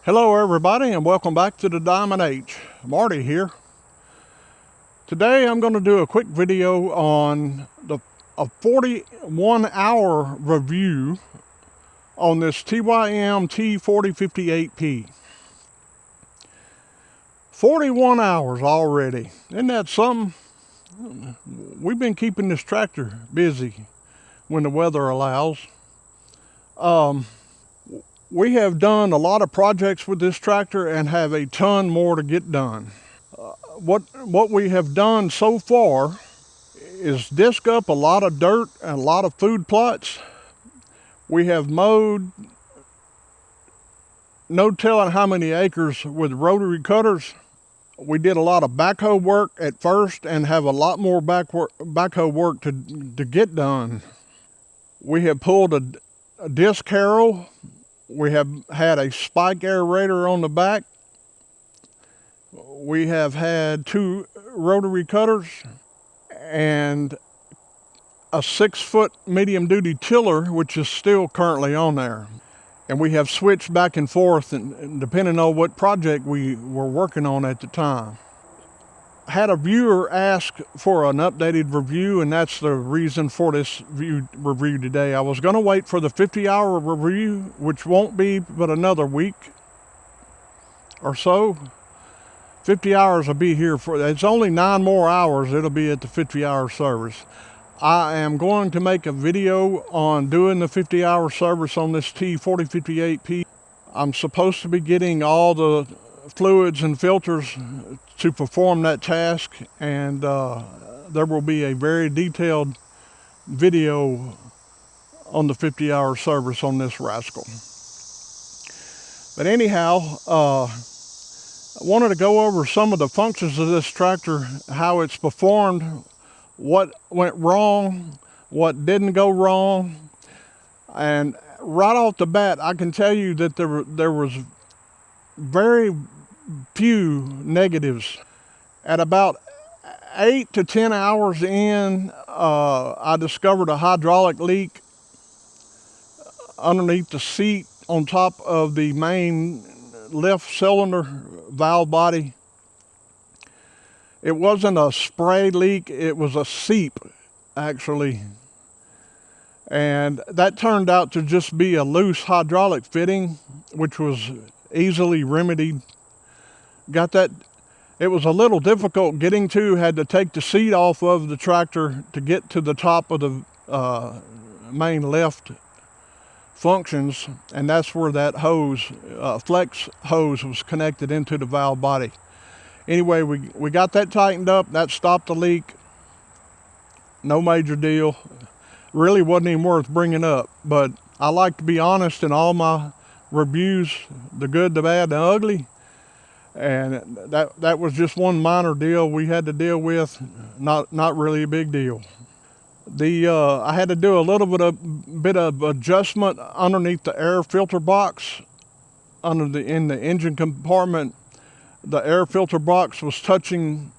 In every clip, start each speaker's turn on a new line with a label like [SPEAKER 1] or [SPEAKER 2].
[SPEAKER 1] Hello everybody and welcome back to the Diamond H. Marty here. Today I'm going to do a quick video on a 41-hour review on this TYM T4058P. 41 hours already. Isn't that something? We've been keeping this tractor busy when the weather allows. We have done a lot of projects with this tractor and have a ton more to get done. What we have done so far is disc up a lot of dirt and a lot of food plots. We have mowed no telling how many acres with rotary cutters. We did a lot of backhoe work at first and have a lot more backhoe work to get done. We have pulled a disc harrow. We have had a spike aerator on the back. We have had 2 rotary cutters and a 6-foot medium duty tiller, which is still currently on there. And we have switched back and forth and depending on what project we were working on at the time. I had a viewer ask for an updated review, and that's the reason for this review today. I was going to wait for the 50-hour review, which won't be but another week or so. 50 hours will be here for, it's only 9 more hours, it'll be at the 50-hour service. I am going to make a video on doing the 50-hour service on this T4058P. I'm supposed to be getting all the fluids and filters to perform that task, and there will be a very detailed video on the 50-hour service on this rascal. But anyhow, I wanted to go over some of the functions of this tractor, how it's performed, what went wrong, what didn't go wrong. And right off the bat, I can tell you that there was very few negatives. At about 8 to 10 hours in, I discovered a hydraulic leak underneath the seat on top of the main left cylinder valve body. It wasn't a spray leak, it was a seep actually. And that turned out to just be a loose hydraulic fitting, which was easily remedied. Got that. It was a little difficult getting to, had to take the seat off of the tractor to get to the top of the main left functions, and that's where that hose, flex hose, was connected into the valve body. Anyway, we got that tightened up. That stopped the leak. No major deal. Really wasn't even worth bringing up, but I like to be honest in all my reviews, the good, the bad, the ugly. And that was just one minor deal we had to deal with, not really a big deal. I had to do a little bit of adjustment underneath the air filter box in the engine compartment. The air filter box was touching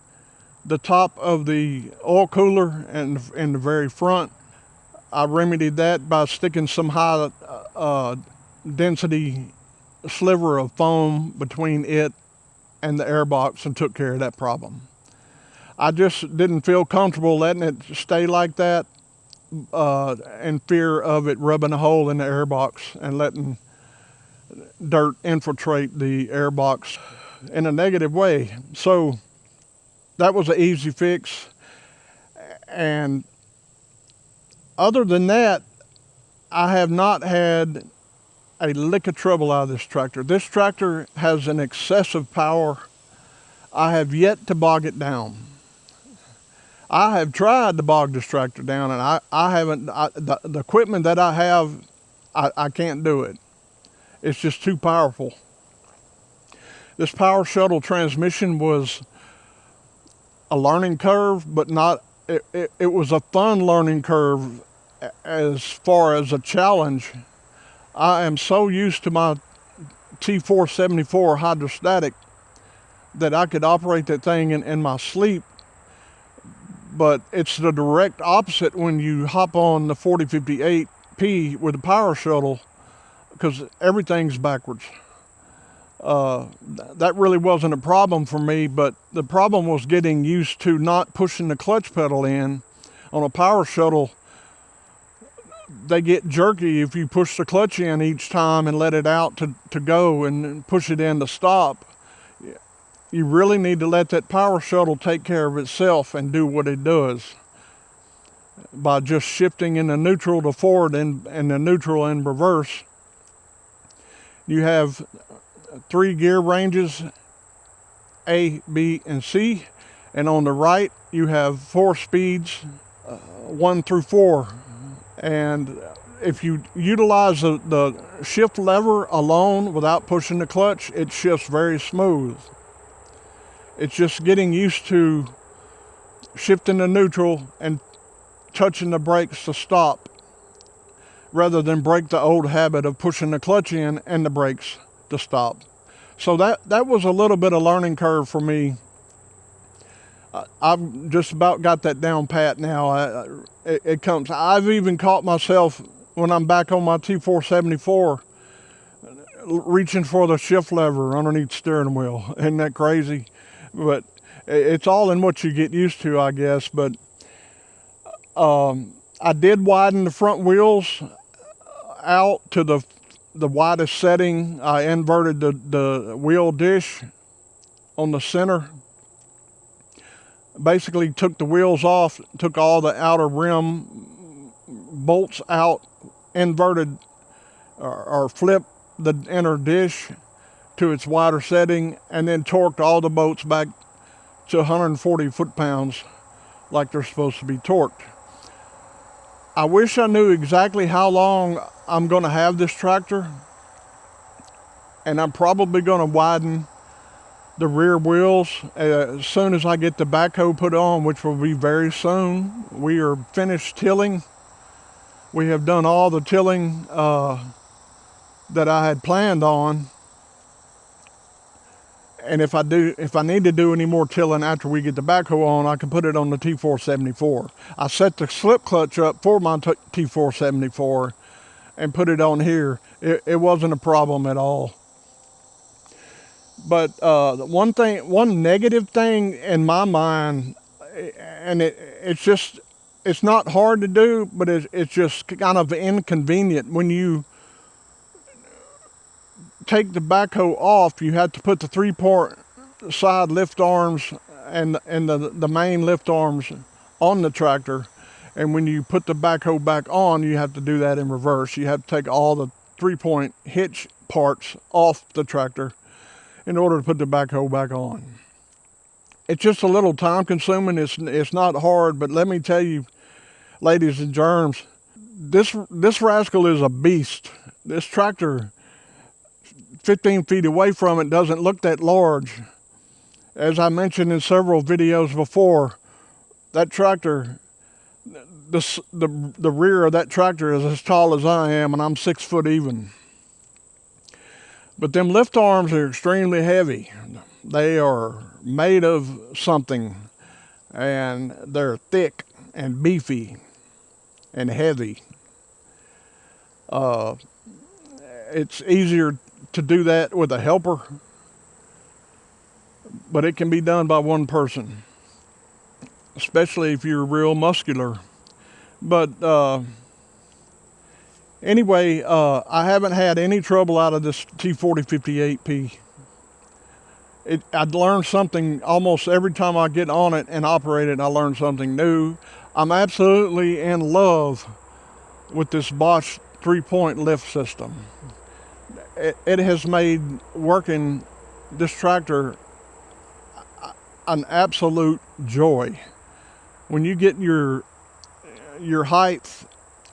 [SPEAKER 1] the top of the oil cooler and in the very front. I remedied that by sticking some high density sliver of foam between it and the air box and took care of that problem. I just didn't feel comfortable letting it stay like that in fear of it rubbing a hole in the air box and letting dirt infiltrate the air box in a negative way. So that was an easy fix. And other than that, I have not had a lick of trouble out of this tractor. This tractor has an excessive power. I have yet to bog it down. I have tried to bog this tractor down, and I haven't, the equipment that I have, I can't do it. It's just too powerful. This power shuttle transmission was a learning curve, but it was a fun learning curve as far as a challenge. I am so used to my T474 hydrostatic that I could operate that thing in my sleep. But it's the direct opposite when you hop on the 4058P with the power shuttle, because everything's backwards. That really wasn't a problem for me, but the problem was getting used to not pushing the clutch pedal in. On a power shuttle, they get jerky if you push the clutch in each time and let it out to go and push it in to stop. You really need to let that power shuttle take care of itself and do what it does by just shifting in the neutral to forward and the neutral and reverse. You have 3 gear ranges, A, B, and C, and on the right you have 4 speeds, 1 through 4. And if you utilize the shift lever alone without pushing the clutch, it shifts very smooth. It's just getting used to shifting the neutral and touching the brakes to stop, rather than break the old habit of pushing the clutch in and the brakes to stop. So that was a little bit of learning curve for me. I've just about got that down pat now. It comes. I've even caught myself when I'm back on my T474 reaching for the shift lever underneath the steering wheel. Isn't that crazy? But it's all in what you get used to, I guess. But I did widen the front wheels out to the widest setting. I inverted the wheel dish on the center. Basically took the wheels off, took all the outer rim bolts out, inverted or flipped the inner dish to its wider setting, and then torqued all the bolts back to 140 foot-pounds like they're supposed to be torqued. I wish I knew exactly how long I'm going to have this tractor, and I'm probably going to widen the rear wheels as soon as I get the backhoe put on, which will be very soon. We are finished tilling. We have done all the tilling that I had planned on. And if I need to do any more tilling after we get the backhoe on, I can put it on the T474. I set the slip clutch up for my T474 and put it on here. It wasn't a problem at all. But one negative thing in my mind, and it's not hard to do, but it's just kind of inconvenient. When you take the backhoe off, you have to put the 3-point side lift arms and the main lift arms on the tractor. And when you put the backhoe back on, you have to do that in reverse. You have to take all the 3-point hitch parts off the tractor in order to put the backhoe back on. It's just a little time consuming. It's not hard, but let me tell you, ladies and germs, this rascal is a beast. This tractor, 15 feet away from it, doesn't look that large. As I mentioned in several videos before, that tractor, the rear of that tractor is as tall as I am, and I'm 6 foot even. But them lift arms are extremely heavy. They are made of something, and they're thick and beefy and heavy. It's easier to do that with a helper, but it can be done by one person, especially if you're real muscular. But anyway, I haven't had any trouble out of this T4058P. I'd learn something almost every time I get on it and operate it. I learn something new. I'm absolutely in love with this Bosch 3-point lift system. It has made working this tractor an absolute joy. When you get your height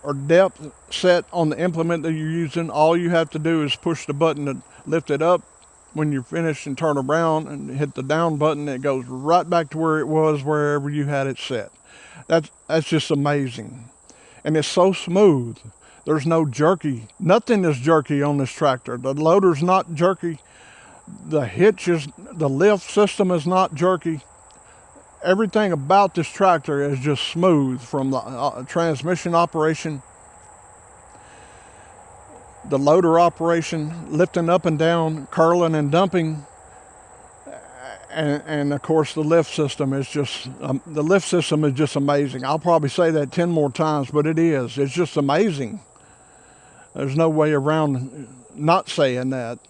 [SPEAKER 1] or depth set on the implement that you're using, all you have to do is push the button to lift it up. When you're finished, and turn around and hit the down button, it goes right back to where it was wherever you had it set. That's just amazing. And it's so smooth. There's no jerky. Nothing is jerky on this tractor. The loader's not jerky. The lift system is not jerky. Everything about this tractor is just smooth, from the transmission operation. the loader operation, lifting up and down, curling and dumping, and of course the lift system is just amazing. I'll probably say that 10 more times, but it's just amazing. There's no way around not saying that.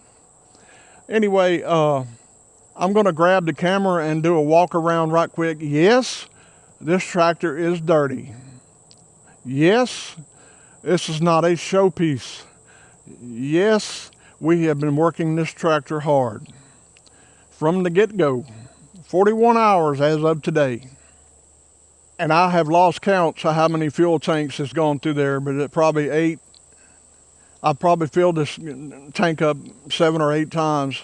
[SPEAKER 1] Anyway, I'm going to grab the camera and do a walk around right quick. Yes, this tractor is dirty. Yes, this is not a showpiece. Yes, we have been working this tractor hard from the get-go. 41 hours as of today. And I have lost counts of how many fuel tanks has gone through there, but it probably 8. I've probably filled this tank up 7 or 8 times.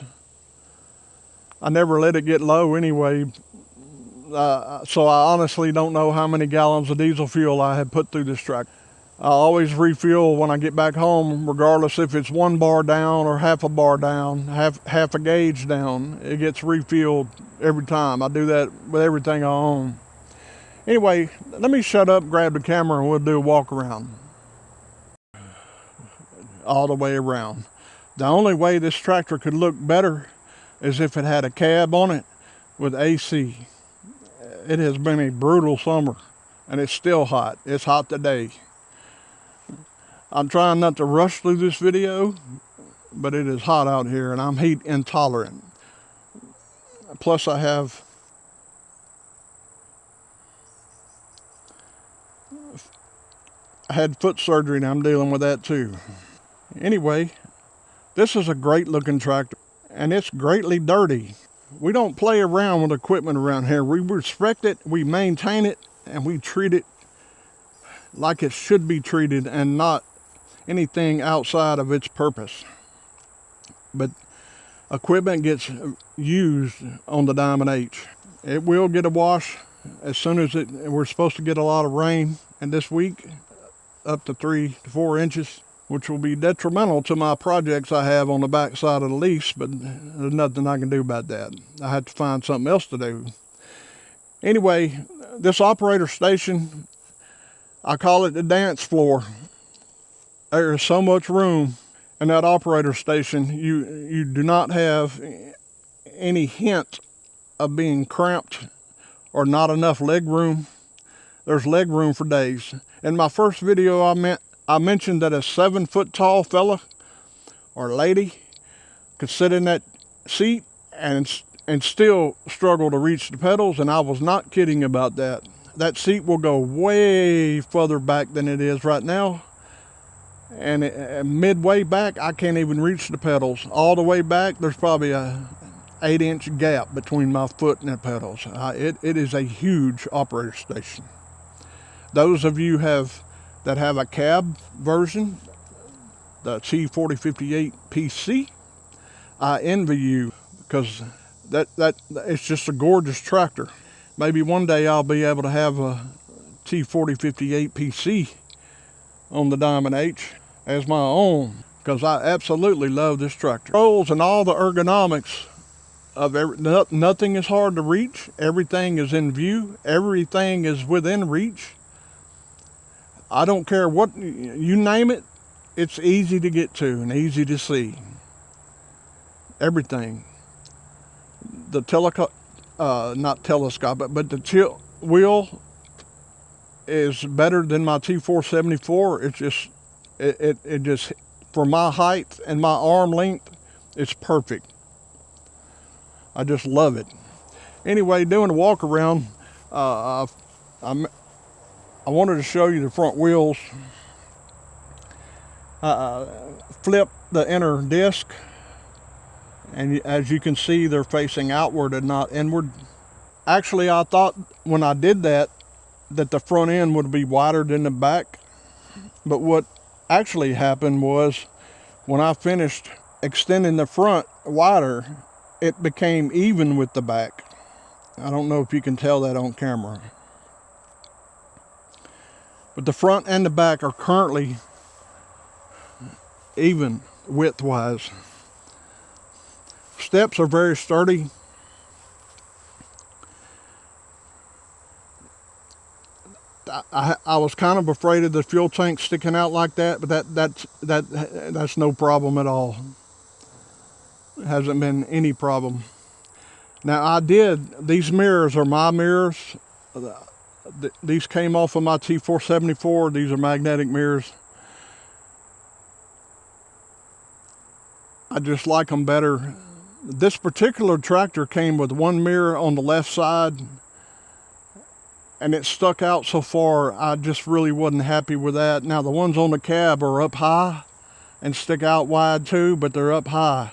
[SPEAKER 1] I never let it get low anyway, so I honestly don't know how many gallons of diesel fuel I have put through this tractor. I always refuel when I get back home, regardless if it's 1 bar down or half a bar down, half a gauge down. It gets refilled every time. I do that with everything I own. Anyway, let me shut up, grab the camera, and we'll do a walk around. All the way around. The only way this tractor could look better is if it had a cab on it with AC. It has been a brutal summer, and it's still hot. It's hot today. I'm trying not to rush through this video, but it is hot out here, and I'm heat intolerant. Plus, I had foot surgery, and I'm dealing with that too. Anyway, this is a great looking tractor, and it's greatly dirty. We don't play around with equipment around here. We respect it, we maintain it, and we treat it like it should be treated and not anything outside of its purpose. But equipment gets used on the Diamond H. It will get a wash as soon as we're supposed to get a lot of rain, and this week up to 3 to 4 inches, which will be detrimental to my projects I have on the back side of the lease, but there's nothing I can do about that. I have to find something else to do. Anyway, this operator station, I call it the dance floor. There is so much room in that operator station. You do not have any hint of being cramped or not enough leg room. There's leg room for days. In my first video, I mentioned that a 7-foot tall fella or lady could sit in that seat and still struggle to reach the pedals, and I was not kidding about that. That seat will go way further back than it is right now, and midway back I can't even reach the pedals. All the way back there's probably a 8-inch gap between my foot and the pedals. It is a huge operator station. Those of you that have a cab version, the T4058P, I envy you, because that it's just a gorgeous tractor. Maybe one day I'll be able to have a T4058P on the Diamond H as my own, because I absolutely love this tractor. Controls and all the ergonomics of nothing is hard to reach. Everything is in view. Everything is within reach. I don't care what, you name it, it's easy to get to and easy to see. Everything. The not telescopic, but the tilt wheel is better than my T474. It just, for my height and my arm length, it's perfect. I just love it. Anyway, doing a walk around, I wanted to show you the front wheels. Flip the inner disc, and as you can see, they're facing outward and not inward. Actually, I thought when I did that the front end would be wider than the back, but what actually happened was when I finished extending the front wider, it became even with the back. I don't know if you can tell that on camera, but the front and the back are currently even width-wise. Steps are very sturdy. I was kind of afraid of the fuel tank sticking out like that, but that's no problem at all. It hasn't been any problem. Now these mirrors are my mirrors. These came off of my T474. These are magnetic mirrors. I just like them better. This particular tractor came with one mirror on the left side, and it stuck out so far, I just really wasn't happy with that. Now the ones on the cab are up high and stick out wide too, but they're up high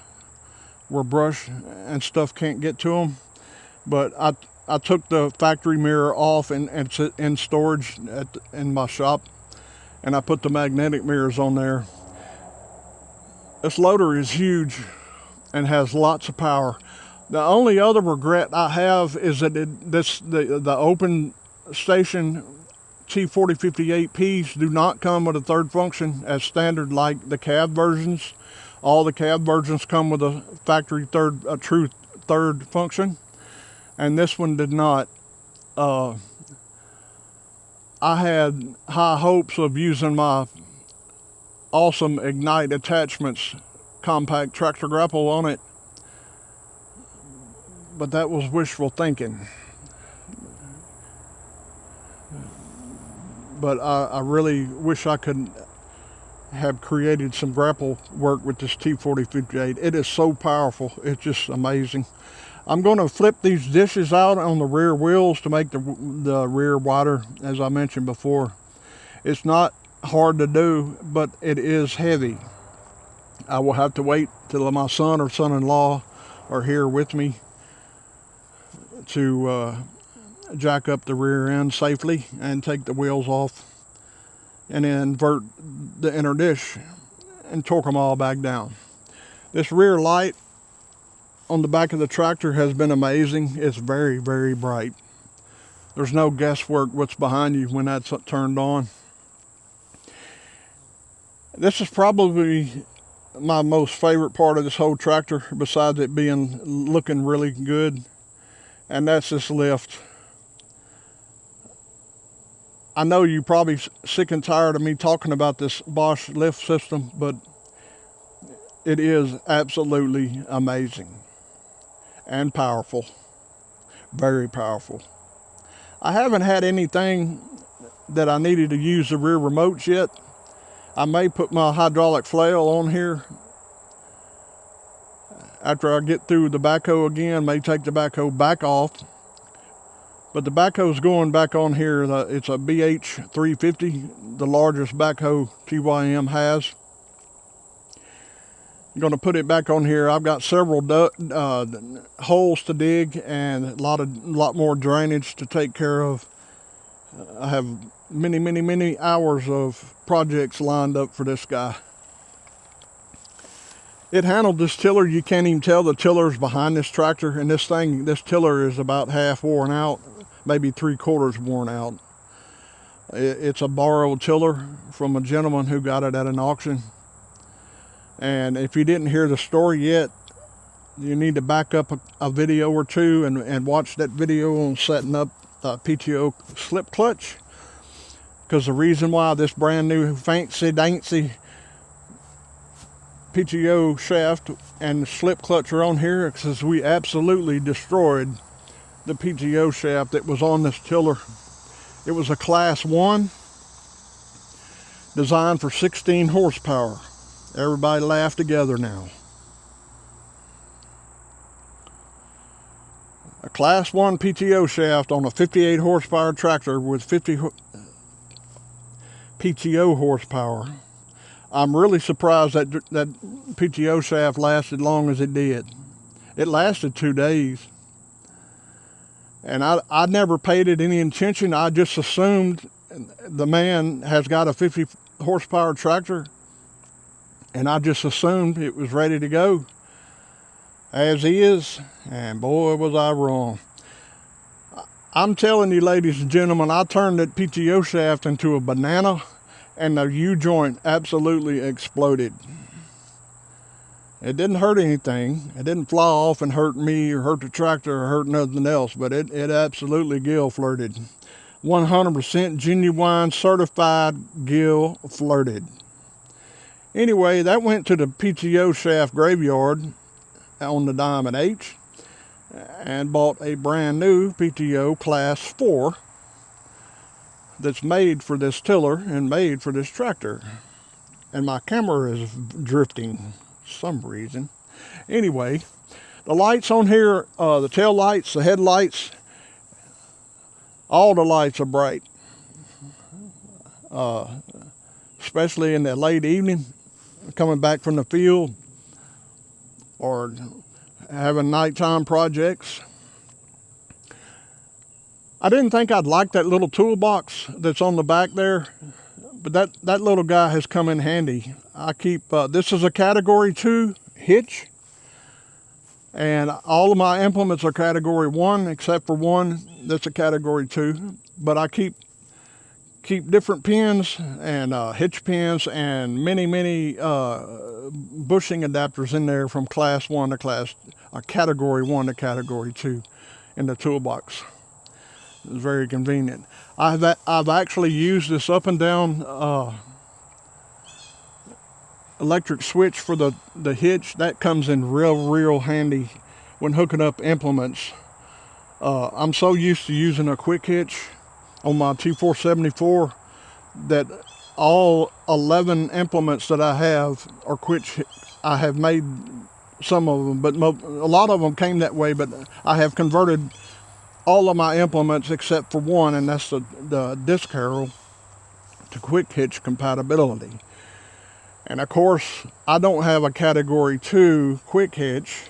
[SPEAKER 1] where brush and stuff can't get to them. But I took the factory mirror off and it's in storage in my shop, and I put the magnetic mirrors on there. This loader is huge and has lots of power. The only other regret I have is that the open station T4058Ps do not come with a third function as standard like the cab versions. All the cab versions come with a factory true third function, and this one did not. I had high hopes of using my awesome Ignite Attachments compact tractor grapple on it, but that was wishful thinking. But I really wish I could have created some grapple work with this T4058. It is so powerful, it's just amazing. I'm going to flip these dishes out on the rear wheels to make the rear wider, as I mentioned before. It's not hard to do, but it is heavy. I will have to wait till my son or son-in-law are here with me to jack up the rear end safely and take the wheels off, and then invert the inner dish and torque them all back down. This rear light on the back of the tractor has been amazing. It's very, very bright. There's no guesswork what's behind you when that's turned on. This is probably my most favorite part of this whole tractor, besides it looking really good, and that's this lift. I know you're probably sick and tired of me talking about this Bosch lift system, but it is absolutely amazing and powerful, very powerful. I haven't had anything that I needed to use the rear remotes yet. I may put my hydraulic flail on here after I get through the backhoe again, may take the backhoe back off. But the backhoe's going back on here. It's a BH 350, the largest backhoe TYM has. I'm going to put it back on here. I've got several holes to dig and a lot more drainage to take care of. I have many hours of projects lined up for this guy. It handled this tiller. You can't even tell the tiller's behind this tractor, and this tiller is about half worn out, maybe 3/4 worn out. It's a borrowed tiller from a gentleman who got it at an auction. And if you didn't hear the story yet, you need to back up a video or two and watch that video on setting up a PTO slip clutch. Because the reason why this brand new fancy dancy PTO shaft and slip clutch are on here is because we absolutely destroyed the PTO shaft that was on this tiller. It was a class 1 designed for 16 horsepower. Everybody laugh together now. A class 1 PTO shaft on a 58 horsepower tractor with 50 PTO horsepower. I'm really surprised that PTO shaft lasted long as it did. It lasted 2 days. And I never paid it any attention. I just assumed the man has got a 50 horsepower tractor, and I just assumed it was ready to go as is, and boy was I wrong. I'm telling you, ladies and gentlemen, I turned that PTO shaft into a banana, and the U-joint absolutely exploded. It didn't hurt anything. It didn't fly off and hurt me or hurt the tractor or hurt nothing else, but it absolutely gill flirted. 100% genuine, certified, gill flirted. Anyway, that went to the PTO shaft graveyard on the Diamond H and bought a brand new PTO Class 4 that's made for this tiller and made for this tractor. And my camera is drifting for some reason. Anyway, the lights on here, the tail lights, the headlights, all the lights are bright. Especially in the late evening, coming back from the field or having nighttime projects. I didn't think I'd like that little toolbox that's on the back there, but that little guy has come in handy. I keep, this is a Category 2 hitch, and all of my implements are Category 1 except for one that's a Category 2, but I keep different pins and hitch pins and many bushing adapters in there from Class 1 to Category 1 to Category 2 in the toolbox. It's very convenient. I've actually used this up and down electric switch for the hitch. That comes in real handy when hooking up implements. I'm so used to using a quick hitch on my T474 that all 11 implements that I have are quick. I have made some of them, but a lot of them came that way, but I have converted all of my implements except for one, and that's the disc harrow, to quick hitch compatibility. And of course, I don't have a Category 2 quick hitch,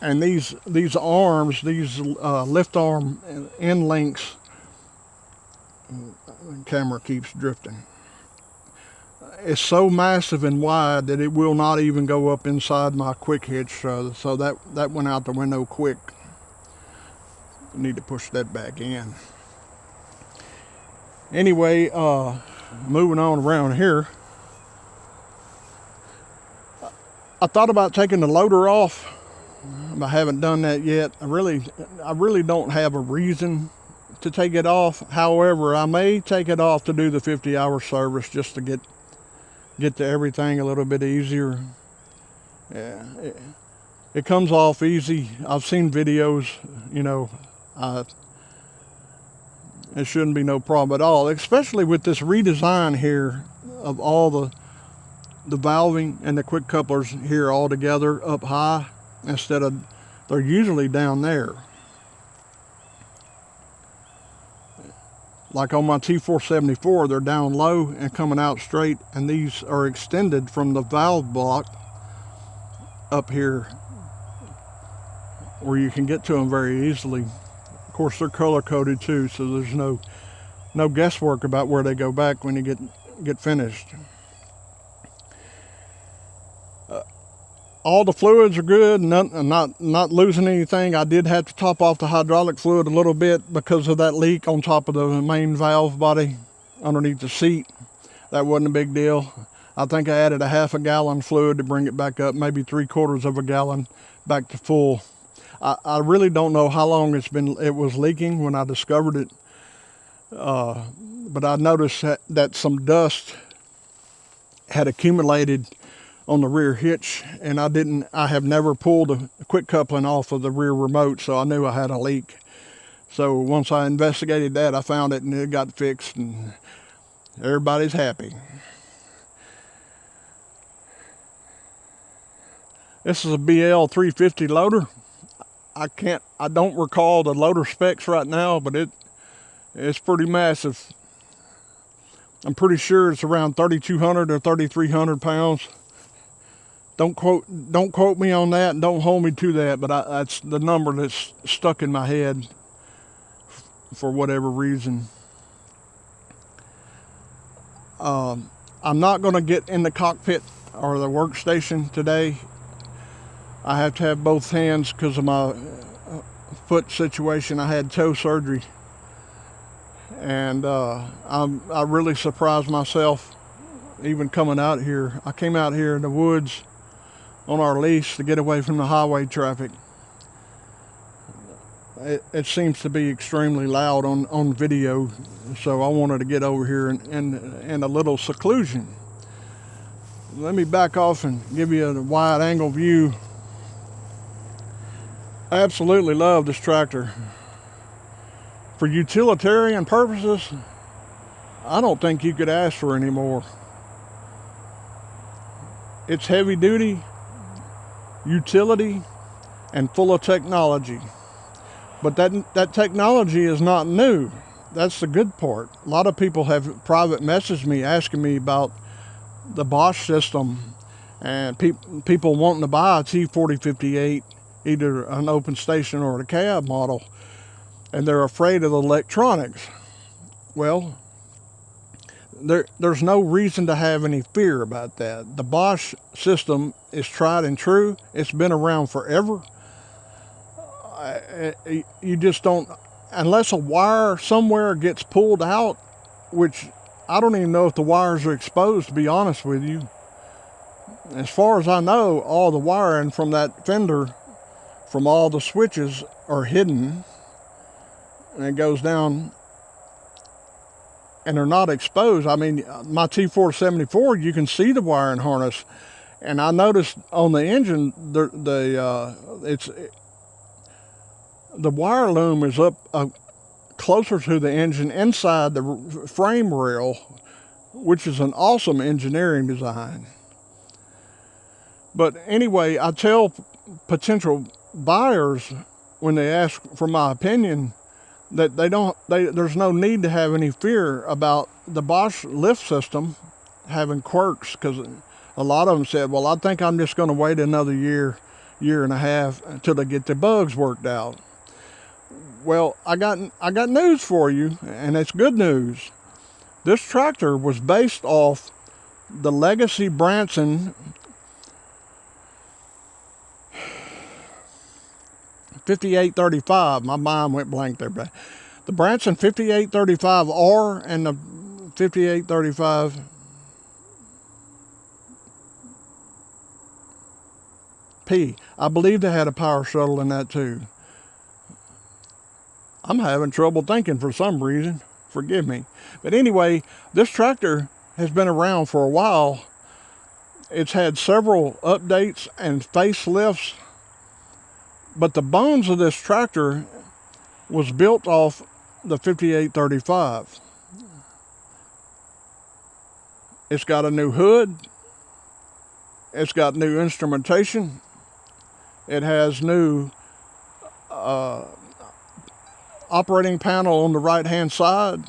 [SPEAKER 1] and these arms, these lift arm end links, the camera keeps drifting, it's so massive and wide that it will not even go up inside my quick hitch, so that went out the window quick. Need to push that back in. Anyway, moving on around here, I thought about taking the loader off. I haven't done that yet. I really don't have a reason to take it off. However, I may take it off to do the 50-hour service just to get to everything a little bit easier. Yeah, it comes off easy. I've seen videos, it shouldn't be no problem at all, especially with this redesign here of all the valving and the quick couplers here all together up high instead of, they're usually down there. Like on my T474, they're down low and coming out straight, and these are extended from the valve block up here where you can get to them very easily. Of course, they're color coded too, so there's no guesswork about where they go back when you get finished. All the fluids are good, not losing anything. I did have to top off the hydraulic fluid a little bit because of that leak on top of the main valve body underneath the seat. That wasn't a big deal. I think I added a half a gallon fluid to bring it back up, maybe 3/4 of a gallon back to full. I really don't know how long it was leaking when I discovered it, but I noticed that some dust had accumulated on the rear hitch, and I have never pulled a quick coupling off of the rear remote, so I knew I had a leak. So once I investigated that, I found it and it got fixed, and everybody's happy. This is a BL 350 loader. I don't recall the loader specs right now, but it's pretty massive. I'm pretty sure it's around 3,200 or 3,300 pounds. Don't quote me on that, and don't hold me to that, but that's the number that's stuck in my head for whatever reason. I'm not going to get in the cockpit or the workstation today. I have to have both hands because of my foot situation. I had toe surgery, and I really surprised myself even coming out here. I came out here in the woods on our lease to get away from the highway traffic. it seems to be extremely loud on video, so I wanted to get over here in a little seclusion. Let me back off and give you a wide angle view. I absolutely love this tractor. For utilitarian purposes, I don't think you could ask for any more. It's heavy duty, utility, and full of technology. But that technology is not new. That's the good part. A lot of people have private messaged me asking me about the Bosch system, and people wanting to buy a T4058, either an open station or a cab model, and they're afraid of the electronics. Well, there's no reason to have any fear about that. The Bosch system is tried and true. It's been around forever. You just don't, unless a wire somewhere gets pulled out, which I don't even know if the wires are exposed, to be honest with you. As far as I know, all the wiring from that fender, from all the switches, are hidden, and it goes down, and they're not exposed. I mean, my T474, you can see the wiring harness, and I noticed on the engine, the wire loom is up closer to the engine inside the frame rail, which is an awesome engineering design. But anyway, I tell potential buyers when they ask for my opinion that there's no need to have any fear about the Bosch lift system having quirks, because a lot of them said, well, I think I'm just going to wait another year and a half until they get the bugs worked out. Well, I got news for you, and it's good news. This tractor was based off the legacy Branson 5835. My mind went blank there, but the Branson 5835R and the 5835P. I believe they had a power shuttle in that too. I'm having trouble thinking for some reason. Forgive me. But anyway, this tractor has been around for a while. It's had several updates and facelifts, but the bones of this tractor was built off the 5835. It's got a new hood. It's got new instrumentation. It has new operating panel on the right hand side.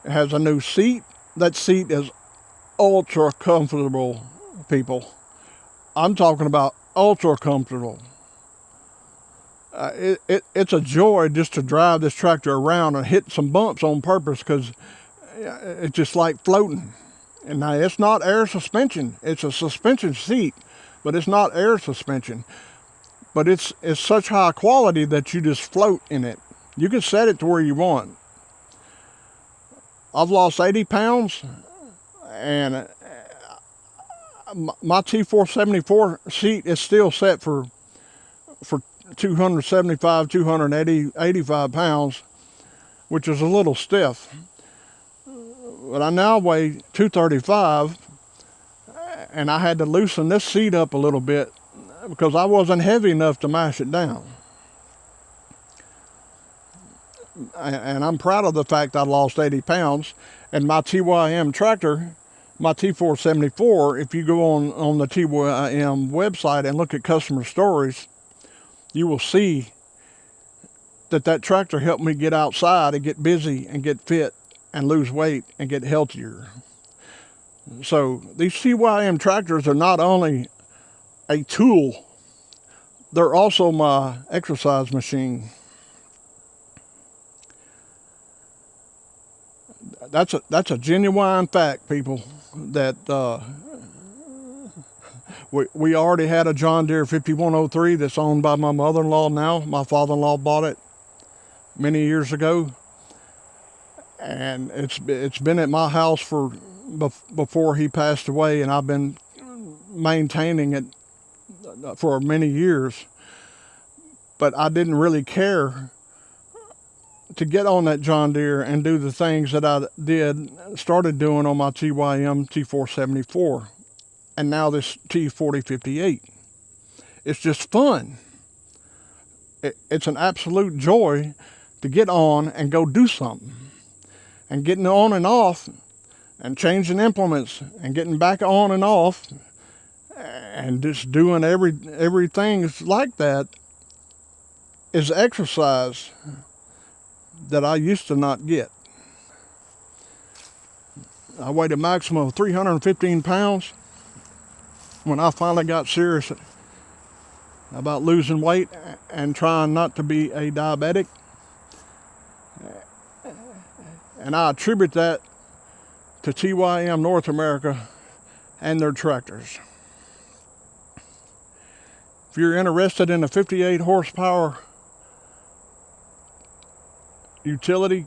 [SPEAKER 1] It has a new seat. That seat is ultra comfortable, people. I'm talking about ultra comfortable. It's a joy just to drive this tractor around and hit some bumps on purpose, because it's just like floating. And now it's not air suspension. It's a suspension seat, but it's not air suspension. But it's such high quality that you just float in it. You can set it to where you want. I've lost 80 pounds, and my T474 seat is still set for 275, 285 pounds, which is a little stiff. But I now weigh 235, and I had to loosen this seat up a little bit because I wasn't heavy enough to mash it down. And I'm proud of the fact I lost 80 pounds. And my TYM tractor, my T474, if you go on the TYM website and look at customer stories, you will see that tractor helped me get outside and get busy and get fit and lose weight and get healthier. So these TYM tractors are not only a tool, they're also my exercise machine. That's a genuine fact, people, that we already had a John Deere 5103 that's owned by my mother-in-law now. My father-in-law bought it many years ago, and it's been at my house before he passed away, and I've been maintaining it for many years. but I didn't really care to get on that John Deere and do the things that I started doing on my TYM T474 and now this T4058. It's just fun. It's an absolute joy to get on and go do something. And getting on and off and changing implements and getting back on and off and just doing everything like that is exercise that I used to not get. I weighed a maximum of 315 pounds when I finally got serious about losing weight and trying not to be a diabetic. And I attribute that to TYM North America and their tractors. If you're interested in a 58 horsepower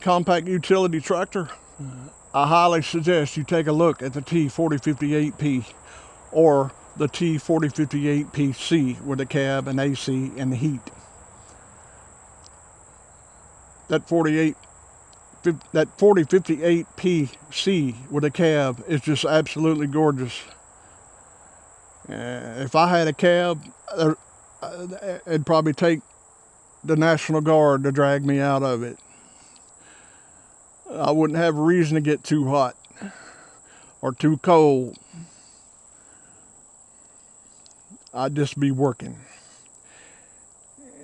[SPEAKER 1] compact utility tractor, I highly suggest you take a look at the T4058P or the T4058PC with the cab and AC and the heat. That 4058PC with a cab is just absolutely gorgeous. If I had a cab, it'd probably take the National Guard to drag me out of it. I wouldn't have a reason to get too hot or too cold. I'd just be working.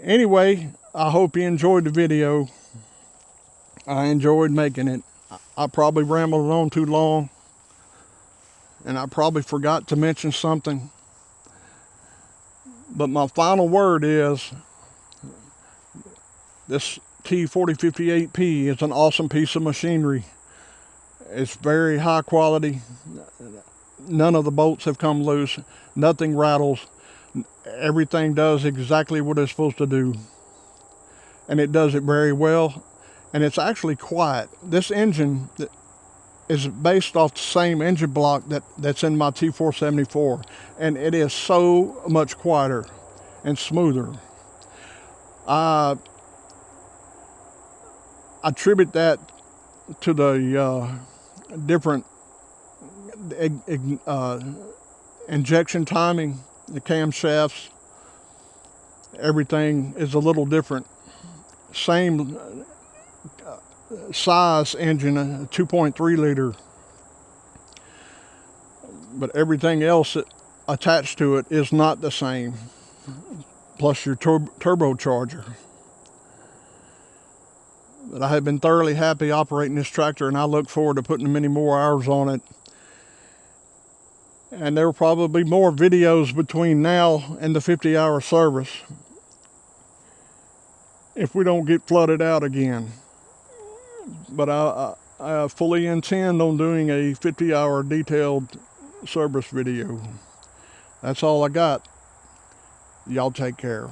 [SPEAKER 1] Anyway, I hope you enjoyed the video. I enjoyed making it. I probably rambled on too long, and I probably forgot to mention something. But my final word is, this T4058P is an awesome piece of machinery. It's very high quality. None of the bolts have come loose. Nothing rattles. Everything does exactly what it's supposed to do. And it does it very well. And it's actually quiet. This engine is based off the same engine block that's in my T474. And it is so much quieter and smoother. I attribute that to the different injection timing, the camshafts. Everything is a little different. Same size engine, a 2.3 liter, but everything else attached to it is not the same, plus your turbocharger. But I have been thoroughly happy operating this tractor, and I look forward to putting many more hours on it. And there will probably be more videos between now and the 50-hour service if we don't get flooded out again. But I fully intend on doing a 50-hour detailed service video. That's all I got. Y'all take care.